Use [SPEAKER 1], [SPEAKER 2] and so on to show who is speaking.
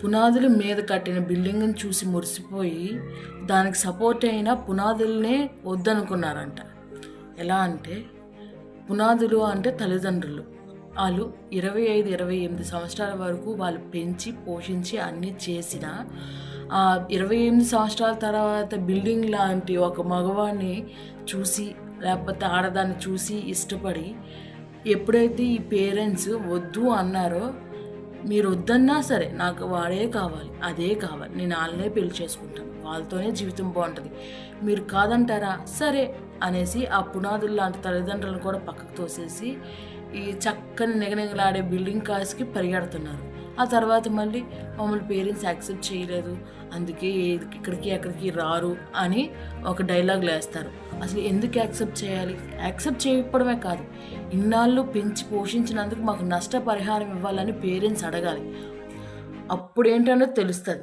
[SPEAKER 1] పునాదుల మీద కట్టిన బిల్డింగ్ని చూసి మురిసిపోయి దానికి సపోర్ట్ అయిన పునాదులనే వద్దనుకున్నారంట. ఎలా అంటే పునాదులు అంటే తల్లిదండ్రులు. వాళ్ళు 25-28 సంవత్సరాల వరకు వాళ్ళు పెంచి పోషించి అన్నీ చేసిన 28 సంవత్సరాల తర్వాత బిల్డింగ్ లాంటి ఒక మగవాడిని చూసి లేకపోతే ఆడదాన్ని చూసి ఇష్టపడి ఎప్పుడైతే ఈ పేరెంట్స్ వద్దు అన్నారో, మీరు వద్దన్నా సరే నాకు వాడే కావాలి, అదే కావాలి, నేను వాళ్ళనే పెళ్లి చేసుకుంటాను, వాళ్ళతోనే జీవితం బాగుంటుంది, మీరు కాదంటారా సరే అనేసి ఆ పునాదులు లాంటి తల్లిదండ్రులను కూడా పక్కకు తోసేసి ఈ చక్కని నిగనిగలాడే బిల్డింగ్ కాస్కి పరిగెడుతున్నారు. ఆ తర్వాత మళ్ళీ మమ్మల్ని పేరెంట్స్ యాక్సెప్ట్ చేయలేదు, అందుకే ఇక్కడికి అక్కడికి రారు అని ఒక డైలాగులు వేస్తారు. అసలు ఎందుకు యాక్సెప్ట్ చేయాలి? యాక్సెప్ట్ చేయకపోవడమే కాదు, ఇన్నాళ్ళు పెంచి పోషించినందుకు మాకు నష్టపరిహారం ఇవ్వాలని పేరెంట్స్ అడగాలి. అప్పుడు ఏంటనేది తెలుస్తుంది.